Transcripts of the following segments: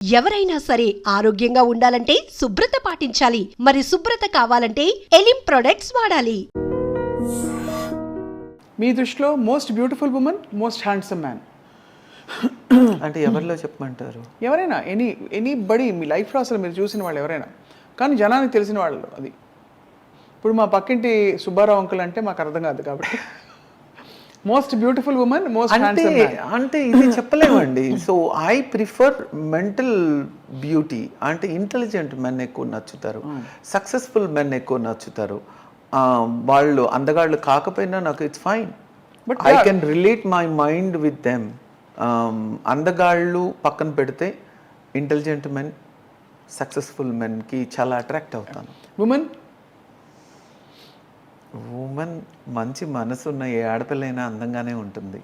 ఎవరైనా సరే ఆరోగ్యంగా ఉండాలంటే శుభ్రత పాటించాలి. మరి శుభ్రత కావాలంటే ఎలిం ప్రొడక్ట్స్ వాడాలి. మీ దృష్టిలో most beautiful women, most handsome man అంటే ఎవరిలో చెప్పమంటారు? ఎవరైనా, ఎనీ బడి మీ లైఫ్లో అసలు మీరు చూసిన వాళ్ళు ఎవరైనా, కానీ జనానికి తెలిసిన వాళ్ళు. అది ఇప్పుడు మా పక్కింటి సుబ్బారావు అంకుల్ అంటే మాకు అర్థం కాదు కాబట్టి most beautiful women, most handsome man అంటే ఇది చెప్పలేమండి. So I prefer mental beauty. అంటే ఇంటెలిజెంట్ మెన్ ఎక్కువ నచ్చుతారు, సక్సెస్ఫుల్ మెన్ ఎక్కువ నచ్చుతారు. వాళ్ళు అందగాళ్ళు కాకపోయినా నాకు it's fine, but I can relate my mind with them. అందగాళ్ళు పక్కన పెడితే ఇంటెలిజెంట్ మెన్, సక్సెస్ఫుల్ మెన్కి చాలా అట్రాక్ట్ అవుతాను. ఉమెన్ మంచి మనసు ఉన్న ఏ ఆడపిల్లైనా అందంగానే ఉంటుంది.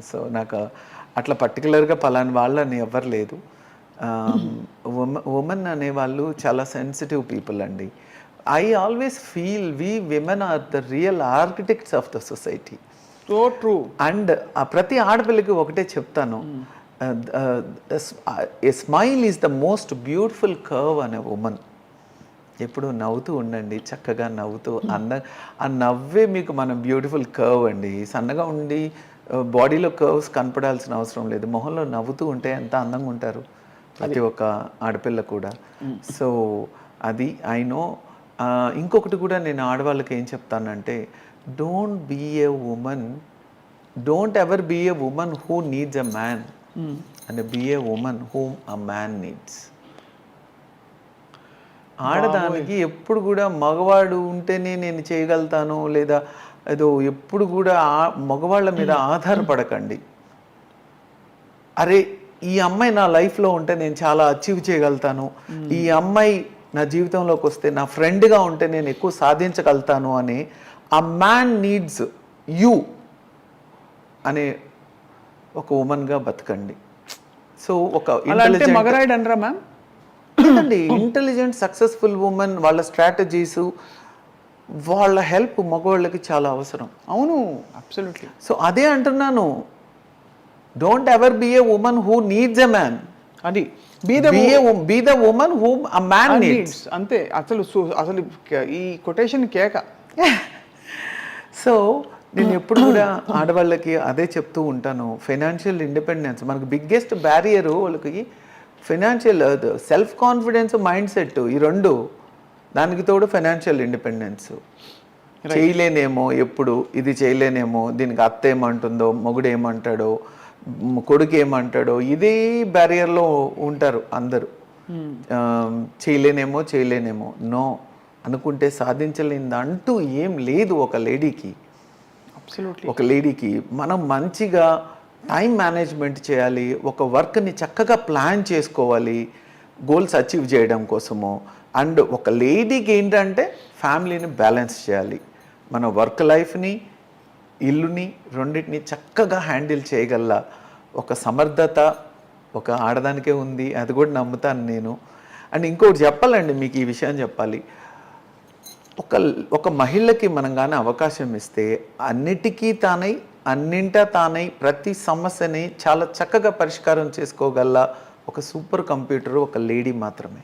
సో నాకు అట్లా పర్టికులర్గా పలాని వాళ్ళని ఎవరు లేదు. ఉమెన్ అనేవాళ్ళు చాలా సెన్సిటివ్ పీపుల్ అండి. I always feel we women are the real architects of the society. So true. And ప్రతి ఆడపిల్లకి ఒకటే చెప్తాను, a smile is the most beautiful curve అనే ఉమెన్. ఎప్పుడు నవ్వుతూ ఉండండి, చక్కగా నవ్వుతూ. ఆ నవ్వే మీకు మన బ్యూటిఫుల్ కర్వ్ అండి. సన్నగా ఉండి బాడీలో కర్వ్స్ కనపడాల్సిన అవసరం లేదు. మొహంలో నవ్వుతూ ఉంటే ఎంత అందంగా ఉంటారు ప్రతి ఒక్క ఆడపిల్ల కూడా. సో అది ఐ నో. ఇంకొకటి కూడా నేను ఆడవాళ్ళకి ఏం చెప్తానంటే, don't be a woman, don't ever be a women who needs a man, and be a woman whom a man needs. ఆడదానికి ఎప్పుడు కూడా మగవాడు ఉంటేనే నేను చేయగలుగుతాను, లేదా ఏదో ఎప్పుడు కూడా మగవాళ్ళ మీద ఆధారపడకండి. అరే ఈ అమ్మాయి నా లైఫ్లో ఉంటే నేను చాలా అచీవ్ చేయగలుగుతాను, ఈ అమ్మాయి నా జీవితంలోకి వస్తే నా ఫ్రెండ్గా ఉంటే నేను ఎక్కువ సాధించగలుగుతాను అని ఆ మ్యాన్ నీడ్స్ యూ అనే ఒక ఉమెన్గా బతకండి. సో ఒక మగరాయుడు అనరా మ్యామ్? అండి, ఇంటెలిజెంట్ సక్సెస్ఫుల్ ఉమెన్, వాళ్ళ స్ట్రాటజీస్, వాళ్ళ హెల్ప్ మగవాళ్ళకి చాలా అవసరం. అవును, అబ్సల్యూట్లీ. సో అదే అంటున్నాను, don't ever be a women who needs a man, అది be the women whom a man needs. అంతే. అసలు ఈ కొటేషన్ కేక. సో నేను ఎప్పుడు కూడా ఆడవాళ్ళకి అదే చెప్తూ ఉంటాను, ఫైనాన్షియల్ ఇండిపెండెన్స్ మనకు బిగ్గెస్ట్ బ్యారియర్. వాళ్ళకి financial self confidence, mind set, ఈ రెండు. దానికి తోడు ఫైనాన్షియల్ ఇండిపెండెన్స్. చేయలేనేమో, ఎప్పుడు ఇది చేయలేనేమో, దీనికి అత్త ఏమంటుందో, మొగుడు ఏమంటాడో, కొడుకు ఏమంటాడో, ఇదే బ్యారియర్లో ఉంటారు అందరూ. చేయలేనేమో నో అనుకుంటే సాధించలేనిది అంటూ ఏం లేదు ఒక లేడీకి. ఒక లేడీకి మనం మంచిగా టైం మేనేజ్మెంట్ చేయాలి, ఒక వర్క్ని చక్కగా ప్లాన్ చేసుకోవాలి గోల్స్ అచీవ్ చేయడం కోసము. అండ్ ఒక లేడీకి ఏంటంటే ఫ్యామిలీని బ్యాలెన్స్ చేయాలి. మన వర్క్ లైఫ్ని, ఇల్లుని, రెండింటిని చక్కగా హ్యాండిల్ చేయగల ఒక సమర్థత ఒక ఆడదానికే ఉంది. అది కూడా నమ్ముతాను నేను. అండ్ ఇంకోటి చెప్పాలండి, మీకు ఈ విషయం చెప్పాలి. ఒక మహిళకి మనం కానీ అవకాశం ఇస్తే అన్నిటికీ అన్నింటా తానై ప్రతి సమస్యని చాలా చక్కగా పరిష్కారం చేసుకోగల ఒక సూపర్ కంప్యూటర్ ఒక లేడీ మాత్రమే.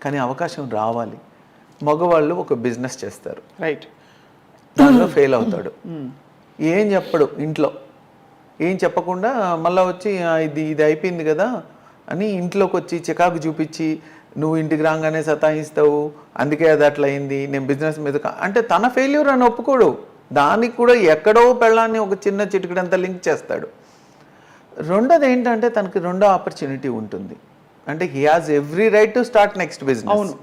కానీ అవకాశం రావాలి. మగవాళ్ళు ఒక బిజినెస్ చేస్తారు, రైట్, దానిలో ఫెయిల్ అవుతాడు, ఏం చెప్పడు ఇంట్లో, ఏం చెప్పకుండా మళ్ళీ వచ్చి ఇది అయిపోయింది కదా అని ఇంట్లోకి వచ్చి చికాకు చూపించి, నువ్వు ఇంటికి రాగానే సతాయిస్తావు, అందుకే అది అట్లా అయింది, నేను బిజినెస్ మీద అంటే తన ఫెయిల్యూర్ అని ఒప్పుకోడు. దానికి కూడా ఎక్కడో పెళ్ళాన్ని ఒక చిన్న చిటికడంతా లింక్ చేస్తాడు. రెండోది ఏంటంటే తనకి రెండో ఆపర్చునిటీ ఉంటుంది. అంటే he has every right to start next business. అవును,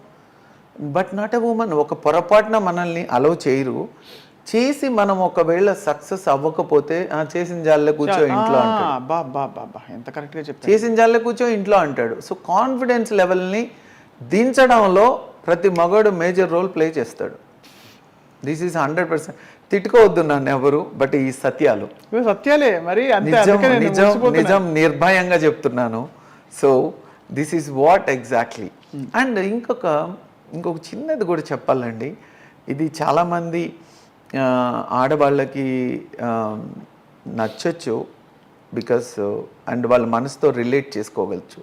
బట్ నాట్ ఎ ఉమెన్. ఒక పొరపాటున మనల్ని అలౌ చేయరు. చేసి మనం ఒకవేళ సక్సెస్ అవ్వకపోతే చేసిన జాల్లో కూర్చో ఇంట్లో అంటాడు. ఎంత కరెక్ట్గా చెప్తాడు, చేసిన జాల్లో కూర్చో ఇంట్లో అంటాడు. సో కాన్ఫిడెన్స్ లెవెల్ని దించడంలో ప్రతి మగాడు మేజర్ రోల్ ప్లే చేస్తాడు. This is 100%. తిట్టుకోవద్దు నన్ను ఎవరు, బట్ ఈ సత్యాలు సత్యాలే మరి. నిజం నిర్భయంగా చెప్తున్నాను. So this is what exactly. And ఇంకొక చిన్నది కూడా చెప్పాలండి. ఇది చాలామంది ఆడవాళ్ళకి నచ్చచ్చు, బికాస్ అండ్ వాళ్ళ మనసుతో రిలేట్ చేసుకోగలచ్చు.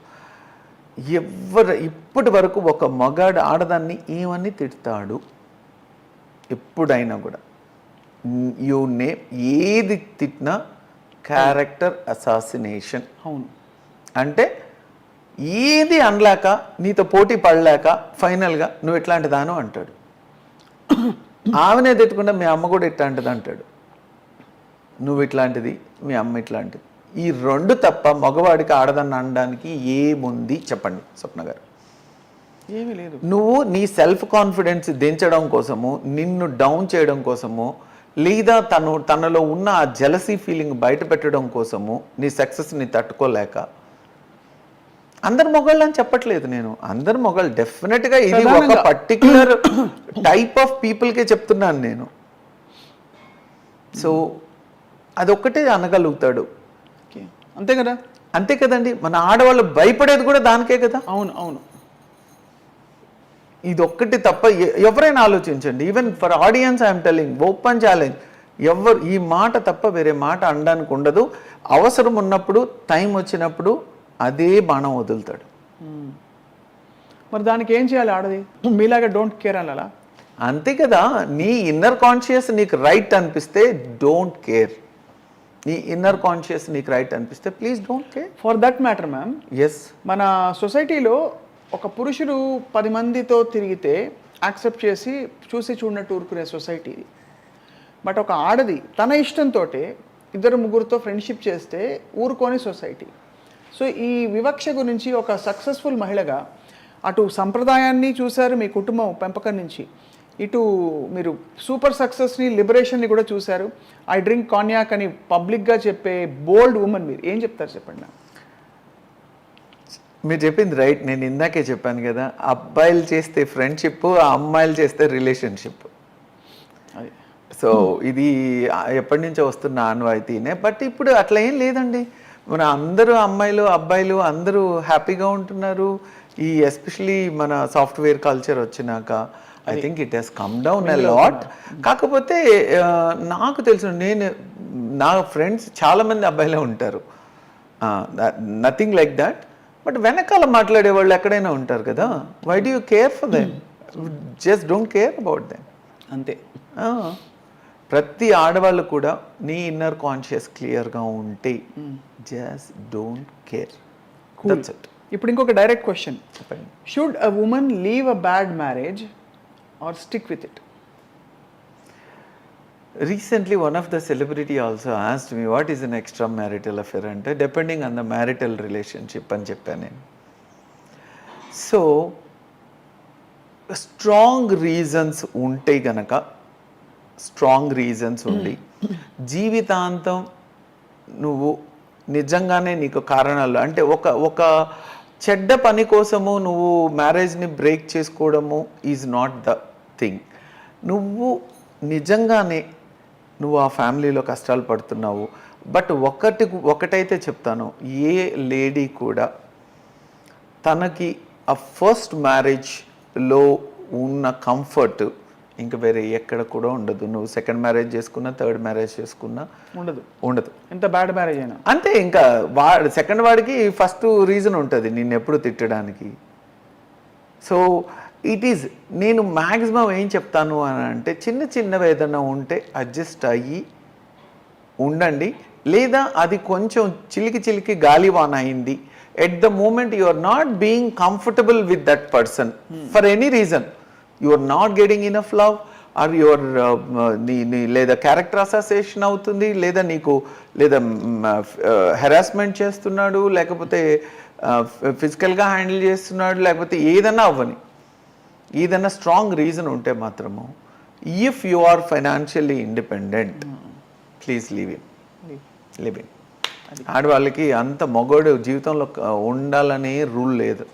ఇప్పటి వరకు ఒక మగాడు ఆడదాన్ని ఏమని తిడతాడు ఎప్పుడైనా కూడా? యూ నేమ్, ఏది తిట్టినా క్యారెక్టర్ అసాసినేషన్. అవును. అంటే ఏది అనలేక, నీతో పోటీ పడలేక ఫైనల్గా నువ్వు ఎట్లాంటి దాను అంటాడు. ఆమెనే తిట్టకుండా మీ అమ్మ కూడా ఇట్లాంటిది అంటాడు. నువ్వు ఇట్లాంటిది, మీ అమ్మ ఇట్లాంటిది. ఈ రెండు తప్ప మగవాడికి ఆడదాన్ని అనడానికి ఏముంది చెప్పండి స్వప్న గారు? ఏమీ లేదు. నువ్వు నీ సెల్ఫ్ కాన్ఫిడెన్స్ దించడం కోసము, నిన్ను డౌన్ చేయడం కోసము, లేదా తనలో ఉన్న ఆ జెలసీ ఫీలింగ్ బయట పెట్టడం కోసము, నీ సక్సెస్ని తట్టుకోలేక, అందరు మొగాళ్ళు అని చెప్పట్లేదు నేను, అందరు మొగాళ్ళు డెఫినెట్గా, ఇది ఒక పర్టిక్యులర్ టైప్ ఆఫ్ పీపుల్కే చెప్తున్నాను నేను. సో అదొక్కటే అనగలుగుతాడు. అంతే కదా? అంతే కదండి. మన ఆడవాళ్ళు భయపడేది కూడా దానికే కదా. అవును అవును. ఇది ఒక్కటి తప్ప ఎవరైనా ఆలోచించండి. Even for audience I'm telling, open challenge, ఎవరు ఈ మాట తప్ప వేరే మాట అనడానికి ఉండదు. అవసరం ఉన్నప్పుడు, టైం వచ్చినప్పుడు అదే బాణం వదులుతాడు. మరి దానికి ఏం చేయాలి ఆడది? మీలాగా డోంట్ కేర్ అలా? అంతే కదా. నీ ఇన్నర్ కాన్షియస్ నీకు రైట్ అనిపిస్తే డోంట్ కేర్. నీ ఇన్నర్ కాన్షియస్ నీకు రైట్ అనిపిస్తే please don't care. For that matter ma'am, yes, మన సొసైటీలో ఒక పురుషుడు 10 మందితో తిరిగితే యాక్సెప్ట్ చేసి చూసి చూడనట్టు ఊరుకునే సొసైటీ. బట్ ఒక ఆడది తన ఇష్టంతో 2-3తో ఫ్రెండ్షిప్ చేస్తే ఊరుకోని సొసైటీ. సో ఈ వివక్ష గురించి ఒక సక్సెస్ఫుల్ మహిళగా అటు సంప్రదాయాన్ని చూశారు మీ కుటుంబం పెంపకం నుంచి, ఇటు మీరు సూపర్ సక్సెస్ని, లిబరేషన్ని కూడా చూశారు. ఐ డ్రింక్ కాన్యాక్ అని పబ్లిక్గా చెప్పే బోల్డ్ ఉమెన్ మీరు. ఏం చెప్తారు చెప్పండి నాకు? మీరు చెప్పింది రైట్. నేను ఇందాకే చెప్పాను కదా, అబ్బాయిలు చేస్తే ఫ్రెండ్షిప్, అమ్మాయిలు చేస్తే రిలేషన్షిప్. సో ఇది ఎప్పటి నుంచో వస్తున్న ఆనవాయితీనే. బట్ ఇప్పుడు అట్లా ఏం లేదండి. మన అందరూ అమ్మాయిలు అబ్బాయిలు అందరూ హ్యాపీగా ఉంటున్నారు. ఈ ఎస్పెషలీ మన సాఫ్ట్వేర్ కల్చర్ వచ్చినాక I think it has come down a lot. కాకపోతే నాకు తెలుసు, నా ఫ్రెండ్స్ చాలామంది అబ్బాయిలే ఉంటారు, నథింగ్ లైక్ దట్. బట్ వెనకాల మాట్లాడే వాళ్ళు ఎక్కడైనా ఉంటారు కదా. Why do you care for them? Just don't care about them. అంతే. ప్రతి ఆడవాళ్ళు కూడా నీ ఇన్నర్ కాన్షియస్ క్లియర్గా ఉంటే just don't care. That's it. ఇప్పుడు ఇంకొక డైరెక్ట్ క్వశ్చన్ చెప్పండి. Should a woman leave a bad marriage or stick with it? Recently, one of the celebrity also asked me, what is an extramarital affair? అంటే depending on the marital relationship అని చెప్పాను నేను. So strong reasons ఉంటే గనక, strong reasons ఉండి జీవితాంతం నువ్వు నిజంగానే నీకు కారణాలు, అంటే ఒక చెడ్డ పని కోసము నువ్వు మ్యారేజ్ని బ్రేక్ చేసుకోవడము ఈజ్ నాట్ ద థింగ్. నువ్వు నిజంగానే నువ్వు ఆ ఫ్యామిలీలో కష్టాలు పడుతున్నావు. బట్ ఒకటైతే చెప్తాను, ఏ లేడీ కూడా తనకి ఆ ఫస్ట్ మ్యారేజ్లో ఉన్న కంఫర్ట్ ఇంకా వేరే ఎక్కడ కూడా ఉండదు. నువ్వు సెకండ్ మ్యారేజ్ చేసుకున్నా, థర్డ్ మ్యారేజ్ చేసుకున్నా ఉండదు. ఎంత బ్యాడ్ మ్యారేజ్ అయినా అంతే. ఇంకా సెకండ్ వాడికి ఫస్ట్ రీజన్ ఉంటుంది నిన్ను ఎప్పుడు తిట్టడానికి. సో ఇట్ ఈజ్, నేను మ్యాక్సిమం ఏం చెప్తాను అని అంటే, చిన్నవి ఏదైనా ఉంటే అడ్జస్ట్ అయ్యి ఉండండి. లేదా అది కొంచెం చిలికి గాలివాన అయింది, at the moment you are not being comfortable with that person for any reason, you are not getting enough love, or your లేదా క్యారెక్టర్ అసోసియేషన్ అవుతుంది, లేదా హెరాస్మెంట్ చేస్తున్నాడు, లేకపోతే ఫిజికల్గా హ్యాండిల్ చేస్తున్నాడు, లేకపోతే ఏదన్నా అవ్వని, ఏదైనా స్ట్రాంగ్ రీజన్ ఉంటే మాత్రము, if you are financially independent, please live in. ఆడవాళ్ళకి అంత మగోడు జీవితంలో ఉండాలనే రూల్ లేదు,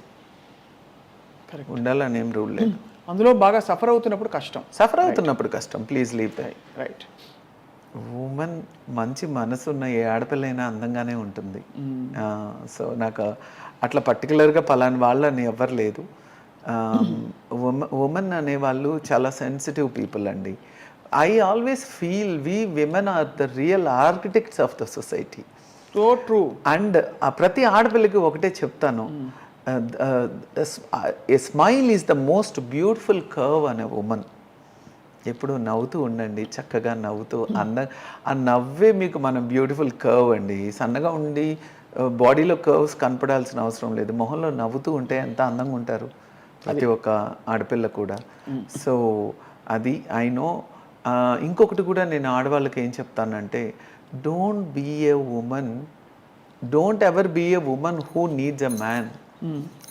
ఉండాలనేం రూల్ లేదు. అందులో బాగా సఫర్ అవుతున్నప్పుడు కష్టం. Please leave. రైట్. ఉమెన్ మంచి మనసు ఉన్న ఏ ఆడపిల్లైనా అందంగానే ఉంటుంది. సో నాకు అట్లా పర్టికులర్గా పలాని వాళ్ళని ఎవ్వరు లేదు. ఉమెన్ అనేవాళ్ళు చాలా సెన్సిటివ్ పీపుల్ అండి. I always feel we women are the real architects of the society. So true. And ప్రతి ఆడపిల్లకి ఒకటే చెప్తాను, a smile is the most beautiful curve అనే ఉమెన్. ఎప్పుడు నవ్వుతూ ఉండండి, చక్కగా నవ్వుతూ ఆ నవ్వే మీకు మన బ్యూటిఫుల్ కర్వ్ అండి. సన్నగా ఉండి బాడీలో కర్వ్స్ కనపడాల్సిన అవసరం లేదు, మొహంలో నవ్వుతూ ఉంటే ఎంత అందంగా ఉంటారు ప్రతి ఒక్క ఆడపిల్ల కూడా. సో అది ఐ నో. ఇంకొకటి కూడా నేను ఆడవాళ్ళకి ఏం చెప్తానంటే, don't be a woman, don't ever be a women who needs a man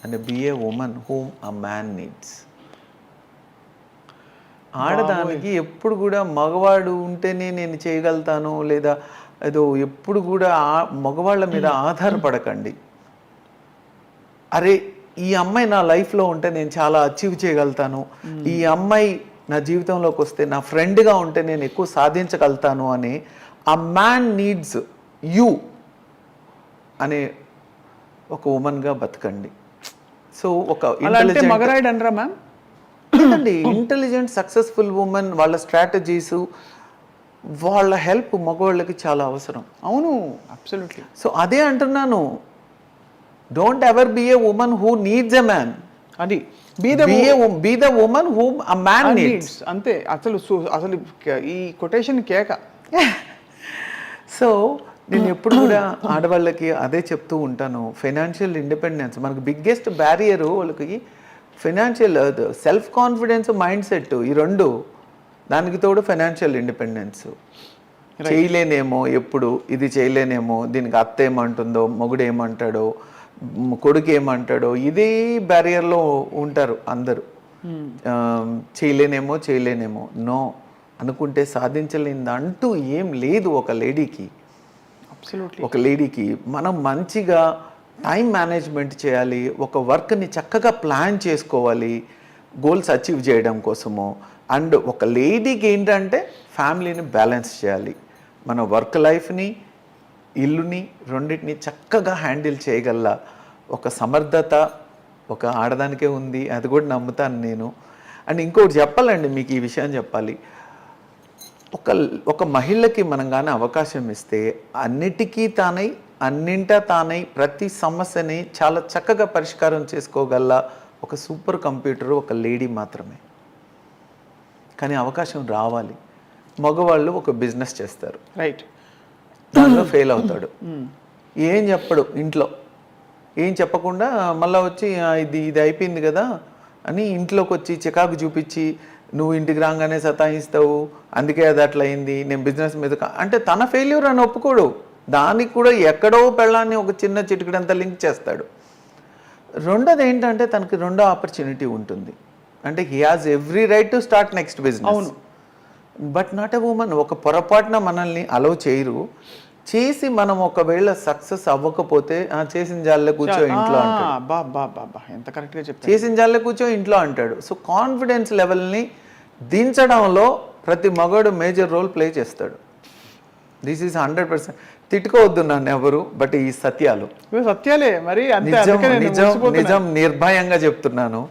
and be a woman whom a man needs. ఆడదానికి ఎప్పుడు కూడా మగవాడు ఉంటేనే నేను చేయగలుగుతాను లేదా ఏదో ఎప్పుడు కూడా మగవాళ్ళ మీద ఆధారపడకండి. అరే ఈ అమ్మాయి నా లైఫ్లో ఉంటే నేను చాలా అచీవ్ చేయగలుగుతాను, ఈ అమ్మాయి నా జీవితంలోకి వస్తే నా ఫ్రెండ్గా ఉంటే నేను ఎక్కువ సాధించగలుగుతాను అని ఆ మ్యాన్ నీడ్స్ యూ అనే ఒక ఉమెన్గా బతకండి. సో ఒక మగరాయిడ్ అనరా మ్యామ్? ఇంటెలిజెంట్ సక్సెస్ఫుల్ ఉమెన్, వాళ్ళ స్ట్రాటజీస్, వాళ్ళ హెల్ప్ మగవాళ్ళకి చాలా అవసరం. అవును, అబ్సల్యూట్లీ. సో అదే అంటున్నాను, don't ever be a women who needs a man, అది be the women whom a man needs. అంతే. అసలు ఈ కొటేషన్ కేక. సో నేను ఎప్పుడు కూడా ఆడవాళ్ళకి అదే చెప్తూ ఉంటాను, ఫైనాన్షియల్ ఇండిపెండెన్స్ మనకు బిగ్గెస్ట్ బ్యారియరు. వాళ్ళకి financial self confidence, mind set, ఈ రెండు. దానికి తోడు ఫైనాన్షియల్ ఇండిపెండెన్స్. చేయలేనేమో, ఎప్పుడు ఇది చేయలేనేమో, దీనికి అత్త ఏమంటుందో, మొగుడు ఏమంటాడో, కొడుకు ఏమంటాడో, ఇదే బ్యారియర్లో ఉంటారు అందరూ. చేయలేనేమో. నో, అనుకుంటే సాధించలేనిది అంటూ ఏం లేదు ఒక లేడీకి. ఒక లేడీకి మనం మంచిగా టైం మేనేజ్మెంట్ చేయాలి, ఒక వర్క్ని చక్కగా ప్లాన్ చేసుకోవాలి గోల్స్ అచీవ్ చేయడం కోసము. అండ్ ఒక లేడీకి ఏంటంటే ఫ్యామిలీని బ్యాలెన్స్ చేయాలి, మన వర్క్ లైఫ్ని, ఇల్లుని, రెండింటిని చక్కగా హ్యాండిల్ చేయగల ఒక సమర్థత ఒక ఆడదానికే ఉంది. అది కూడా నమ్ముతాను నేను. అండ్ ఇంకొకటి చెప్పాలండి, మీకు ఈ విషయం చెప్పాలి, ఒక మహిళకి మనం కానీ అవకాశం ఇస్తే అన్నిటికీ తానై, అన్నింటా తానై, ప్రతి సమస్యని చాలా చక్కగా పరిష్కారం చేసుకోగల ఒక సూపర్ కంప్యూటర్ ఒక లేడీ మాత్రమే. కానీ అవకాశం రావాలి. మగవాళ్ళు ఒక బిజినెస్ చేస్తారు, రైట్, దానిలో ఫెయిల్ అవుతాడు, ఏం చెప్పడు ఇంట్లో, ఏం చెప్పకుండా మళ్ళీ వచ్చి ఇది అయిపోయింది కదా అని ఇంట్లోకి వచ్చి చికాకు చూపించి, నువ్వు ఇంటికి రాగానే సతాయిస్తావు, అందుకే అది అట్లా అయింది, నేను బిజినెస్ మీద అంటే తన ఫెయిల్యూర్ అని ఒప్పుకోడు, దానికి కూడా ఎక్కడో పెళ్ళాన్ని ఒక చిన్న చిటికడంతా లింక్ చేస్తాడు. రెండోది ఏంటంటే తనకి రెండో ఆపర్చునిటీ ఉంటుంది, అంటే he has every right to start next business. అవును, బట్ నాట్ ఎ ఉమెన్. ఒక పొరపాటున మనల్ని అలౌ చేయరు. చేసి మనం ఒకవేళ సక్సెస్ అవ్వకపోతే చేసిన జాలే కూర్చో ఇంట్లో అంటాడు, ఎంత కరెక్ట్గా చెప్పారు, చేసిన జాలే కూర్చో ఇంట్లో అంటాడు. సో కాన్ఫిడెన్స్ లెవెల్ని దించడంలో ప్రతి మగాడు మేజర్ రోల్ ప్లే చేస్తాడు. This is 100%. తిట్టుకోవద్దు నన్ను ఎవరు, బట్ ఈ సత్యాలు, సత్యాలే మరి, నిజం నిర్భయంగా చెప్తున్నాను.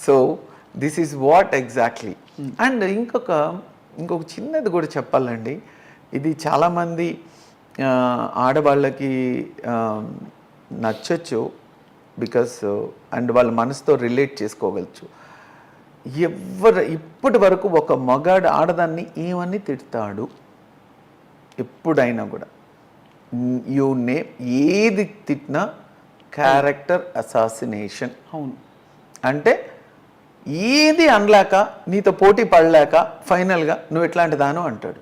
So this is what exactly. And ఇంకొక చిన్నది కూడా చెప్పాలండి, ఇది చాలామంది ఆడవాళ్ళకి నచ్చచ్చు, బికాస్ అండ్ వాళ్ళ మనసుతో రిలేట్ చేసుకోగలచ్చు. ఇప్పటి వరకు ఒక మగాడు ఆడదాన్ని ఏమని తిడతాడు ఎప్పుడైనా కూడా, ఏది తిట్టినా క్యారెక్టర్ అసాసినేషన్. అవును, అంటే ఏది అనలేక, నీతో పోటీ పడలేక ఫైనల్గా నువ్వు ఎట్లాంటి దాను అంటాడు.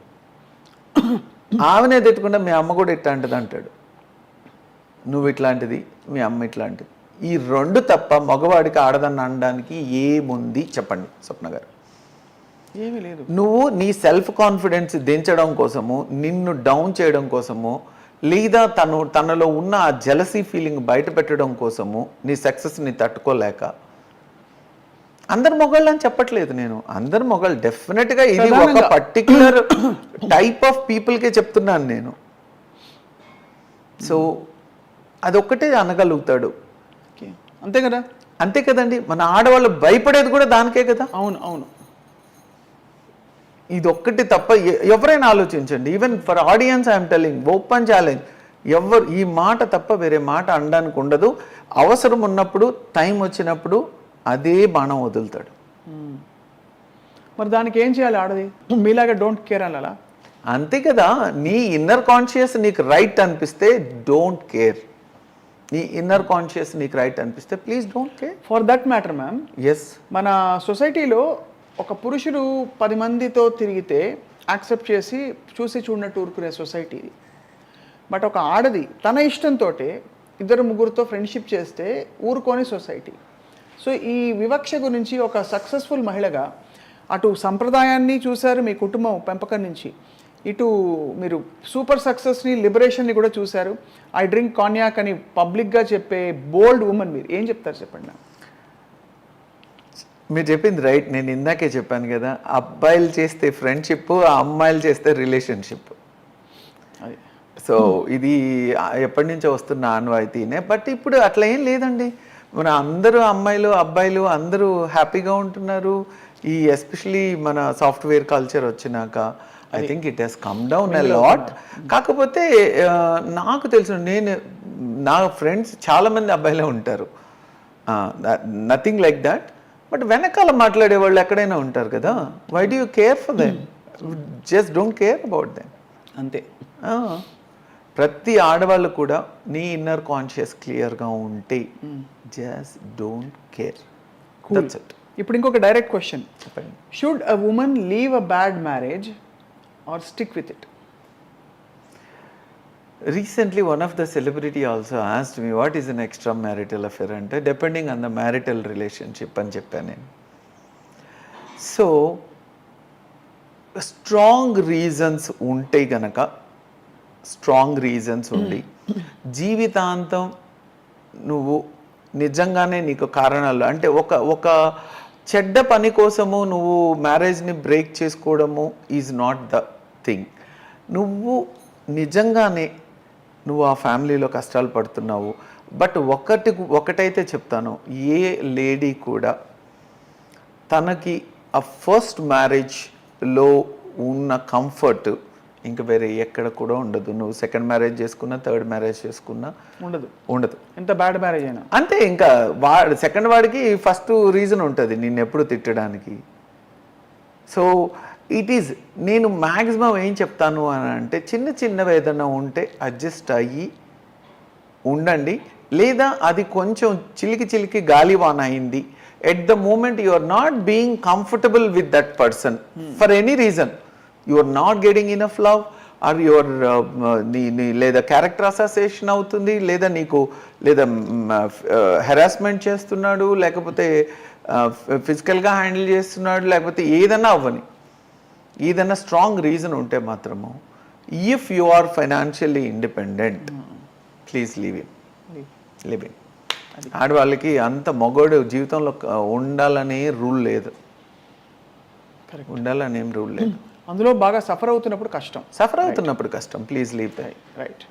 ఆమెనే తిట్టకుండా మీ అమ్మ కూడా ఇట్లాంటిది అంటాడు, నువ్వు ఇట్లాంటిది, మీ అమ్మ ఇట్లాంటిది. ఈ రెండు తప్ప మగవాడికి ఆడదాన్ని అనడానికి ఏముంది చెప్పండి స్వప్న గారు? ఏమీ లేదు. నువ్వు నీ సెల్ఫ్ కాన్ఫిడెన్స్ దించడం కోసము, నిన్ను డౌన్ చేయడం కోసము, లేదా తనలో ఉన్న ఆ జెలసీ ఫీలింగ్ బయట పెట్టడం కోసము, నీ సక్సెస్ని తట్టుకోలేక, అందరు మొగాళ్ళు అని చెప్పట్లేదు నేను, అందరు మొగాళ్ళు డెఫినెట్గా, ఇది ఒక పర్టిక్యులర్ టైప్ ఆఫ్ పీపుల్కే చెప్తున్నాను నేను. సో అదొక్కటే అనగలుగుతాడు, అంతే కదా, అంతే కదండి. మన ఆడవాళ్ళు భయపడేది కూడా దానికే కదా. అవును అవును, ఇది ఒక్కటి తప్ప ఎవరైనా ఆలోచించండి. Even for audience I'm telling, open challenge, ఎవరు ఈ మాట తప్ప వేరే మాట అనడానికి ఉండదు. అవసరం ఉన్నప్పుడు టైం వచ్చినప్పుడు అదే బాణం వదులుతాడు. మరి దానికి ఏం చేయాలి ఆడది? మీలాగా డోంట్ కేర్ అలా? అంతే కదా, నీ ఇన్నర్ కాన్షియస్ నీకు రైట్ అనిపిస్తే డోంట్ కేర్. నీ ఇన్నర్ కాన్షియస్ నీకు రైట్ అనిపిస్తే please don't care. For that matter ma'am, yes, మన సొసైటీలో ఒక పురుషుడు 10 మందితో తిరిగితే యాక్సెప్ట్ చేసి చూసి చూడనట్టు ఊరుకునే సొసైటీ. బట్ ఒక ఆడది తన ఇష్టంతో 2-3తో ఫ్రెండ్షిప్ చేస్తే ఊరుకోని సొసైటీ. సో ఈ వివక్ష గురించి ఒక సక్సెస్ఫుల్ మహిళగా అటు సంప్రదాయాన్ని చూశారు మీ కుటుంబం పెంపకం నుంచి, ఇటు మీరు సూపర్ సక్సెస్ని లిబరేషన్ని కూడా చూశారు. ఐ డ్రింక్ కాన్యాక్ అని పబ్లిక్గా చెప్పే బోల్డ్ ఉమెన్ మీరు ఏం చెప్తారు చెప్పండి నాకు? మీరు చెప్పింది రైట్. నేను ఇందాకే చెప్పాను కదా, అబ్బాయిలు చేస్తే ఫ్రెండ్షిప్, అమ్మాయిలు చేస్తే రిలేషన్షిప్. అది సో ఇది ఎప్పటి నుంచో వస్తున్న ఆనవాయితీనే. బట్ ఇప్పుడు అట్లా ఏం లేదండి. మన అందరూ అమ్మాయిలు అబ్బాయిలు అందరూ హ్యాపీగా ఉంటున్నారు. ఈ ఎస్పెషలీ మన సాఫ్ట్వేర్ కల్చర్ వచ్చినాక I think it has come down a lot. కాకపోతే నాకు తెలుసు, నా ఫ్రెండ్స్ చాలామంది అబ్బాయిలే ఉంటారు, నథింగ్ లైక్ దట్. బట్ వెనకాల మాట్లాడే వాళ్ళు ఎక్కడైనా ఉంటారు కదా. Why do you care for them? Just don't care about them. అంతే. ప్రతి ఆడవాళ్ళు కూడా నీ ఇన్నర్ కాన్షియస్ క్లియర్గా ఉంటే just don't care. That's it. ఇప్పుడు ఇంకొక డైరెక్ట్ క్వశ్చన్, చెప్పండి. Should a woman leave a bad marriage or stick with it? Recently, one of the celebrity also asked me, what is an extramarital affair? అంటే depending on the marital relationship అని చెప్పాను నేను. So strong reasons ఉంటే గనక, strong reasons ఉండి జీవితాంతం నువ్వు నిజంగానే నీకు కారణాలు అంటే ఒక చెడ్డ పని కోసము నువ్వు మ్యారేజ్ని బ్రేక్ చేసుకోవడము ఈజ్ నాట్ ద థింగ్. నువ్వు నిజంగానే నువ్వు ఆ ఫ్యామిలీలో కష్టాలు పడుతున్నావు. బట్ ఒకటైతే చెప్తాను, ఏ లేడీ కూడా తనకి ఆ ఫస్ట్ మ్యారేజ్లో ఉన్న కంఫర్ట్ ఇంకా వేరే ఎక్కడ కూడా ఉండదు. నువ్వు సెకండ్ మ్యారేజ్ చేసుకున్నా, థర్డ్ మ్యారేజ్ చేసుకున్నా ఉండదు. ఎంత బ్యాడ్ మ్యారేజ్ అయినా అంతే. ఇంకా సెకండ్ వాడికి ఫస్ట్ రీజన్ ఉంటుంది నిన్ను ఎప్పుడు తిట్టడానికి. సో ఇట్ ఈజ్, నేను మ్యాక్సిమం ఏం చెప్తాను అని అంటే, చిన్నవి ఏదైనా ఉంటే అడ్జస్ట్ అయ్యి ఉండండి. లేదా అది కొంచెం చిలికి గాలివాన అయింది, at the moment you are not being comfortable with that person for any reason, you are not getting enough love, or your లేదా క్యారెక్టర్ అసోసియేషన్ అవుతుంది, లేదా హెరాస్మెంట్ చేస్తున్నాడు, లేకపోతే ఫిజికల్గా హ్యాండిల్ చేస్తున్నాడు, లేకపోతే ఏదైనా అవ్వని, ఏదైనా స్ట్రాంగ్ రీజన్ ఉంటే మాత్రము, if you are financially independent, please live in. ఆడవాళ్ళకి అంత మగోడు జీవితంలో ఉండాలనే రూల్ లేదు, ఉండాలనేం రూల్ లేదు. అందులో బాగా సఫర్ అవుతున్నప్పుడు కష్టం. Please leave. రైట్.